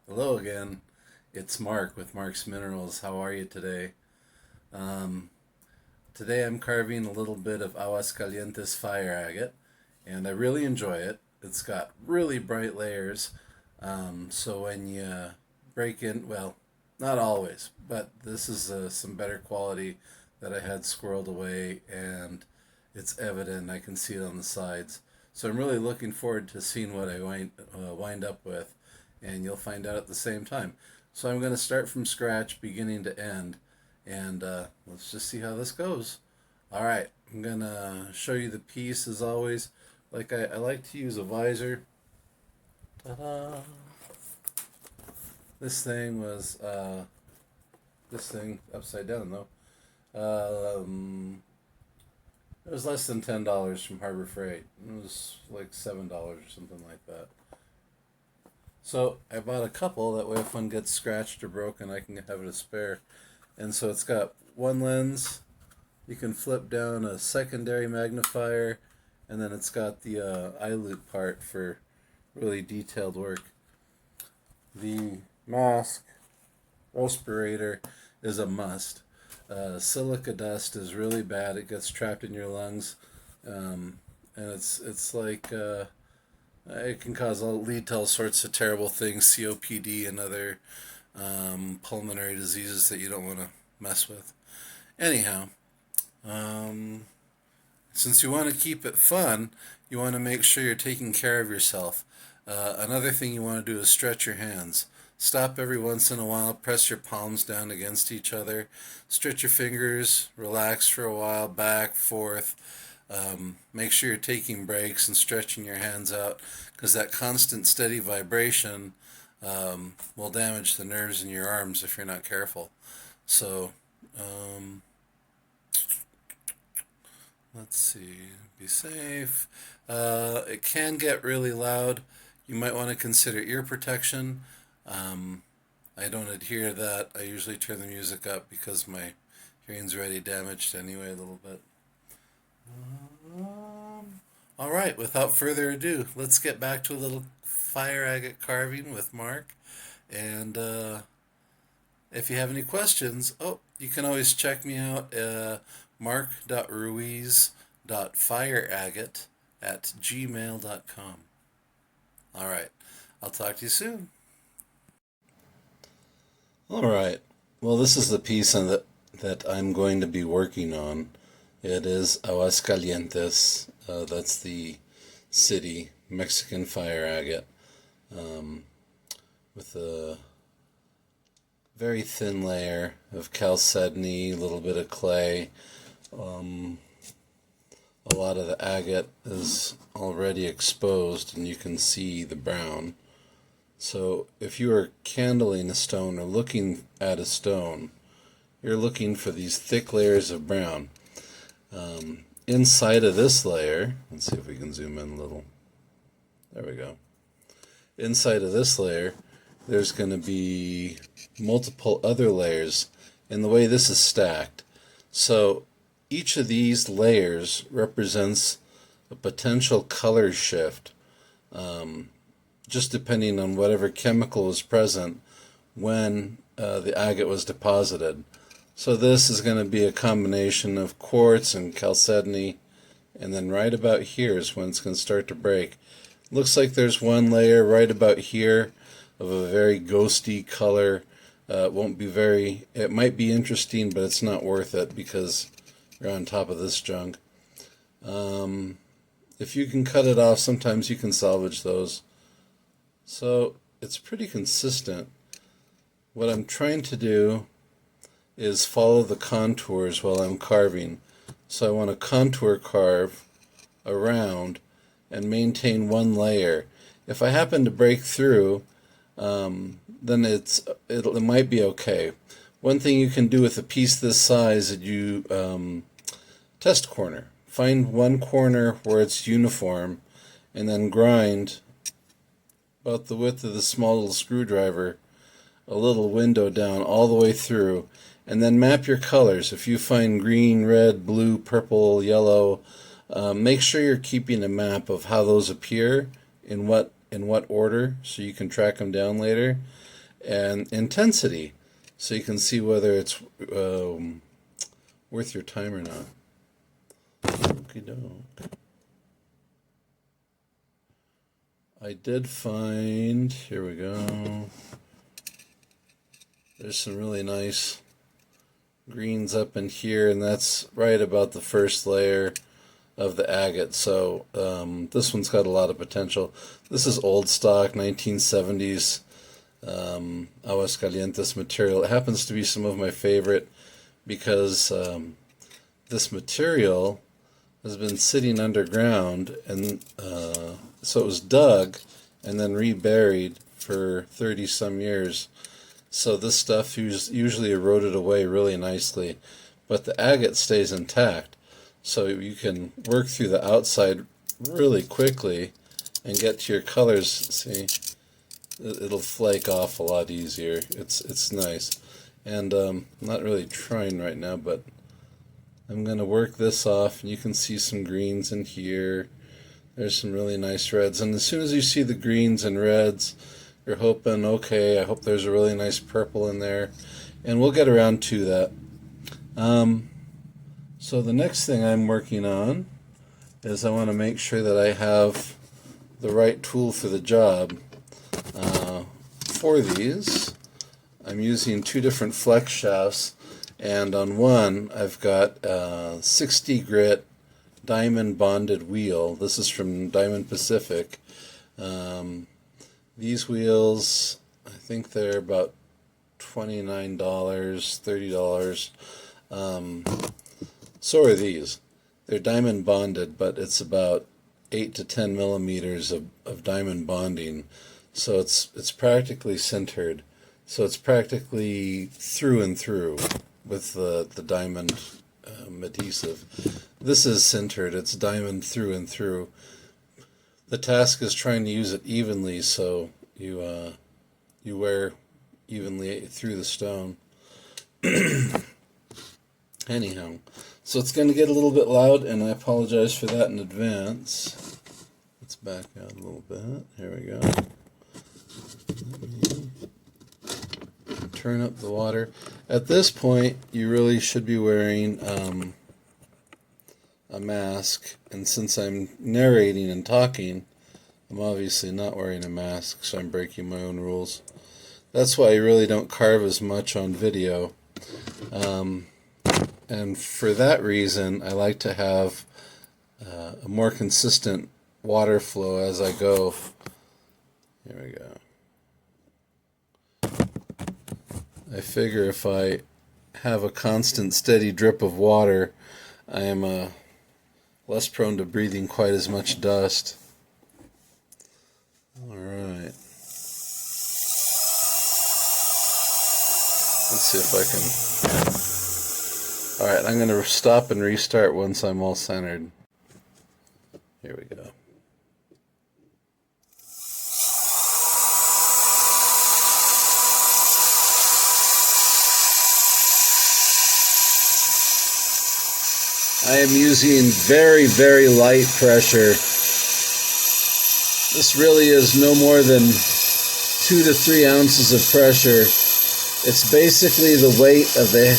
Hello again. It's Mark with Mark's Minerals. How are you today? Um, Today I'm carving a little bit of Aguascalientes fire agate, and I really enjoy it. It's got really bright layers, so when you break in, well, not always, but this is some better quality that I had squirreled away, and it's evident. I can see it on the sides. So I'm really looking forward to seeing what I wind up with, and you'll find out at the same time. So I'm going to start from scratch, beginning to end, and let's just see how this goes. All right, I'm going to show you the piece as always. I like to use a visor. Ta-da! This thing was this thing upside down though. It was less than $10 from Harbor Freight. It was like $7 or something like that. So I bought a couple. That way, if one gets scratched or broken, I can have it a spare. And so it's got one lens. You can flip down a secondary magnifier, and then it's got the eye loop part for really detailed work. The mask respirator is a must. Silica dust is really bad. It gets trapped in your lungs, and it's like it can lead to all sorts of terrible things, COPD and other pulmonary diseases that you don't want to mess with. Anyhow, um, since you want to keep it fun, you want to make sure you're taking care of yourself. Another thing you want to do is stretch your hands. Stop every once in a while, press your palms down against each other, stretch your fingers, relax for a while, back, forth. Make sure you're taking breaks and stretching your hands out because that constant steady vibration will damage the nerves in your arms if you're not careful. So, um, let's see, be safe. It can get really loud. You might want to consider ear protection. Um, I don't adhere to that. I usually turn the music up because my hearing's already damaged anyway a little bit. All right, without further ado, let's get back to a little fire agate carving with Mark. And if you have any questions, you can always check me out, mark.ruiz.fireagate@gmail.com. All right, I'll talk to you soon. All right, well, this is the piece that I'm going to be working on. It is Aguascalientes. That's the city, Mexican fire agate, um, with a very thin layer of chalcedony, a little bit of clay. Um, a lot of the agate is already exposed, and you can see the brown. So if you are candling a stone or looking at a stone, you're looking for these thick layers of brown. Inside of this layer, let's see if we can zoom in a little. There we go. Inside of this layer, there's going to be multiple other layers in the way this is stacked. So each of these layers represents a potential color shift, just depending on whatever chemical was present when the agate was deposited. So this is going to be a combination of quartz and chalcedony, and then right about here is when it's going to start to break. Looks like there's one layer right about here of a very ghosty color. It might be interesting, but it's not worth it because you're on top of this junk. If you can cut it off, sometimes you can salvage those. So it's pretty consistent. What I'm trying to do is follow the contours while I'm carving. So I want to contour carve around and maintain one layer. If I happen to break through, then it might be okay. One thing you can do with a piece this size is you test corner. Find one corner where it's uniform, and then grind about the width of the small little screwdriver a little window down all the way through, and then map your colors. If you find green, red, blue, purple, yellow, make sure you're keeping a map of how those appear in what order, so you can track them down later. and intensity, so you can see whether it's worth your time or not. Okie doke. I did find, here we go, there's some really nice greens up in here, and that's right about the first layer of the agate. So this one's got a lot of potential. This is old stock, 1970s Aguascalientes material. It happens to be some of my favorite because this material has been sitting underground, and so it was dug and then reburied for 30 some years. So this stuff usually eroded away really nicely, but the agate stays intact. So you can work through the outside really quickly and get to your colors. See, it'll flake off a lot easier. It's nice. And I'm not really trying right now, but I'm going to work this off, and you can see some greens in here. There's some really nice reds. And as soon as you see the greens and reds, you're hoping, okay, I hope there's a really nice purple in there. And we'll get around to that. So the next thing I'm working on is I want to make sure that I have the right tool for the job. For these, I'm using two different flex shafts, and on one I've got 60 grit diamond bonded wheel. This is from Diamond Pacific. These wheels, I think they're about $29, $30. So are these. They're diamond bonded, but it's about 8 to 10 millimeters of diamond bonding. So it's practically sintered. So it's practically through and through with the diamond adhesive. This is sintered. It's diamond through and through. The task is trying to use it evenly, so you wear evenly through the stone. Anyhow, so it's going to get a little bit loud, and I apologize for that in advance. Let's back out a little bit. Here we go. Turn up the water. At this point, you really should be wearing a mask, and since I'm narrating and talking, I'm obviously not wearing a mask, so I'm breaking my own rules. That's why I really don't carve as much on video. And for that reason, I like to have a more consistent water flow as I go. Here we go. I figure if I have a constant, steady drip of water, I am less prone to breathing quite as much dust. All right. Let's see if I can. All right, I'm going to stop and restart once I'm all centered. Here we go. I am using very, very light pressure. This really is no more than 2 to 3 ounces of pressure. It's basically the weight of the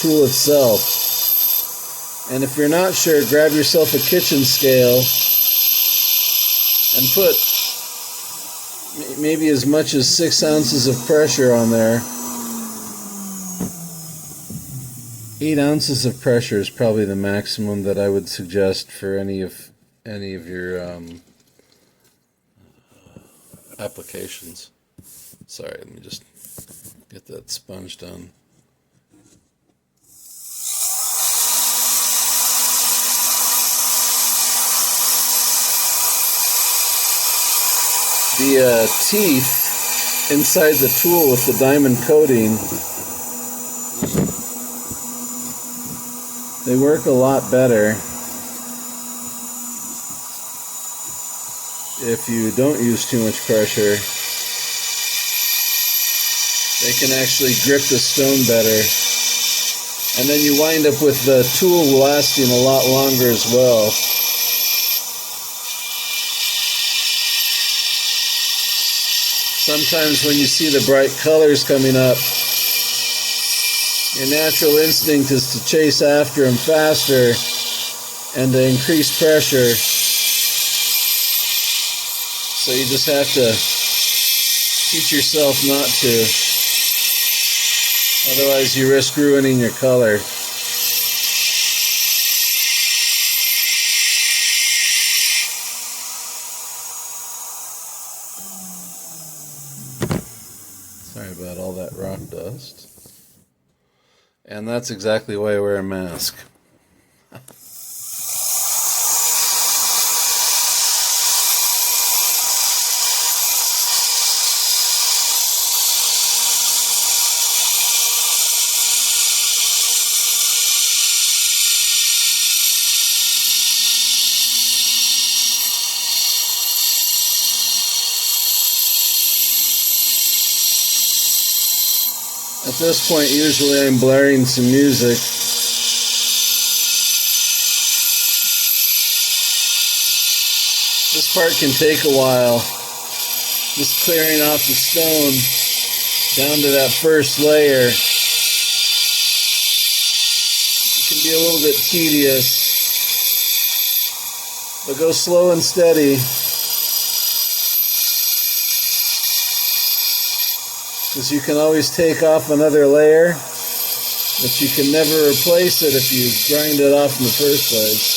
tool itself. And if you're not sure, grab yourself a kitchen scale and put maybe as much as 6 ounces of pressure on there. 8 ounces of pressure is probably the maximum that I would suggest for any of your applications. Sorry, let me just get that sponge done. The teeth inside the tool with the diamond coating, they work a lot better if you don't use too much pressure. They can actually grip the stone better. And then you wind up with the tool lasting a lot longer as well. sometimes when you see the bright colors coming up, your natural instinct is to chase after them faster and to increase pressure. So you just have to teach yourself not to. Otherwise you risk ruining your color. Sorry about all that rock dust. And that's exactly why I wear a mask. At this point, usually I'm blaring some music. This part can take a while. Just clearing off the stone down to that first layer. It can be a little bit tedious, but go slow and steady. Because you can always take off another layer, but you can never replace it if you grind it off in the first place.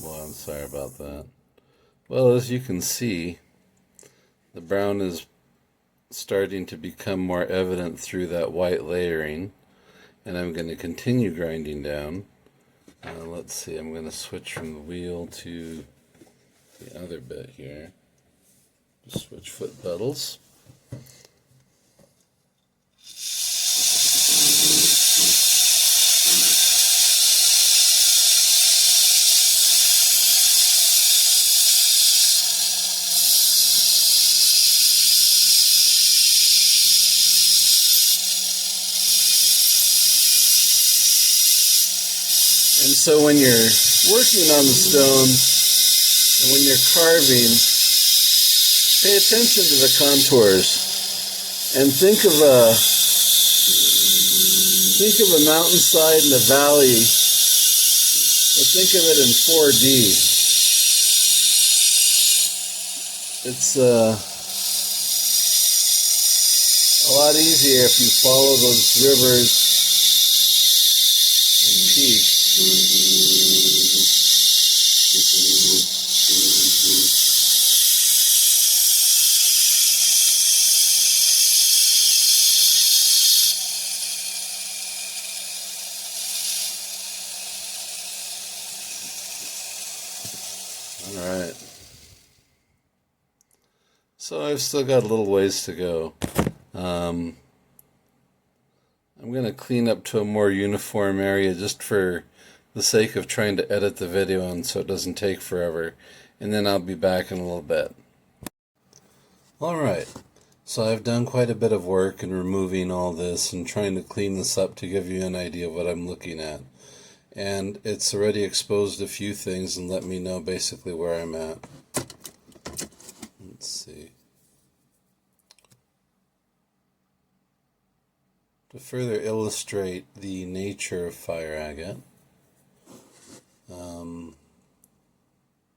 Well, I'm sorry about that. Well, as you can see, the brown is starting to become more evident through that white layering, and I'm going to continue grinding down. Let's see, I'm going to switch from the wheel to the other bit here. Just switch foot pedals. And so when you're working on the stone and when you're carving, pay attention to the contours and think of a mountainside and a valley, but think of it in 4D. It's a lot easier if you follow those rivers and peaks. Alright, so I've still got a little ways to go. I'm going to clean up to a more uniform area just for the sake of trying to edit the video and so it doesn't take forever. and then I'll be back in a little bit. Alright, so I've done quite a bit of work in removing all this and trying to clean this up to give you an idea of what I'm looking at. And it's already exposed a few things and let me know basically where I'm at. Let's see. To further illustrate the nature of fire agate,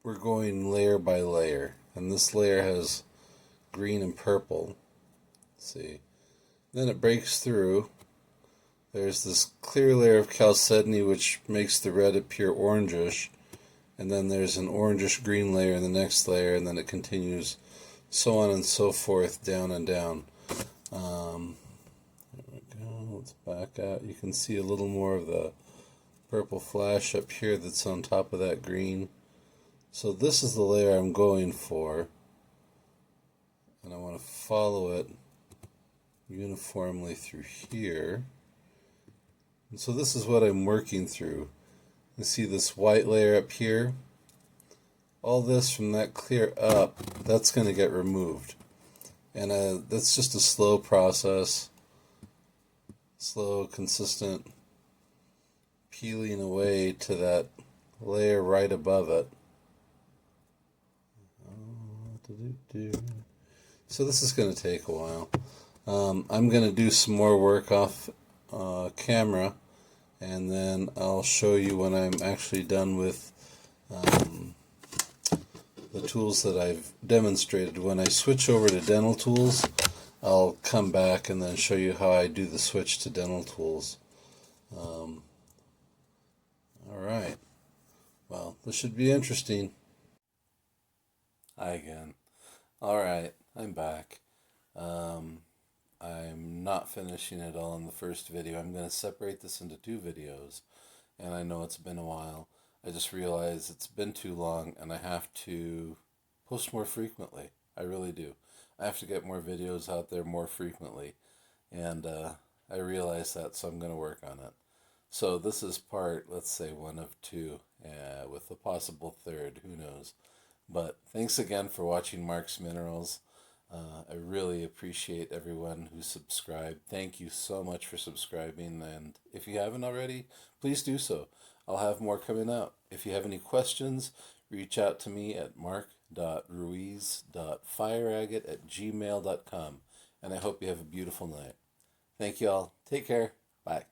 we're going layer by layer, and this layer has green and purple. Let's see. Then it breaks through. There's this clear layer of chalcedony which makes the red appear orangish, and then there's an orangish green layer in the next layer, and then it continues so on and so forth, down and down. There we go. Let's back out. You can see a little more of the purple flash up here that's on top of that green. So this is the layer I'm going for, and I want to follow it uniformly through here. And so this is what I'm working through. You see this white layer up here? All this from that clear up, that's going to get removed. And that's just a slow process. Slow, consistent peeling away to that layer right above it. So this is going to take a while. I'm going to do some more work off camera, and then I'll show you when I'm actually done with the tools that I've demonstrated. When I switch over to dental tools, I'll come back and then show you how I do the switch to dental tools. Alright, well, this should be interesting. Hi again. Alright, I'm back. I'm not finishing it all in the first video. I'm going to separate this into 2 videos, and I know it's been a while. I just realized it's been too long and I have to post more frequently. I really do. I have to get more videos out there more frequently, and I realize that, so I'm going to work on it. So this is part, let's say, 1 of 2, with a possible 3rd, who knows. But thanks again for watching Mark's Minerals. I really appreciate everyone who subscribed. Thank you so much for subscribing, and if you haven't already, please do so. I'll have more coming out. If you have any questions, reach out to me at mark.ruiz.fireagate@gmail.com, and I hope you have a beautiful night. Thank you all. Take care. Bye.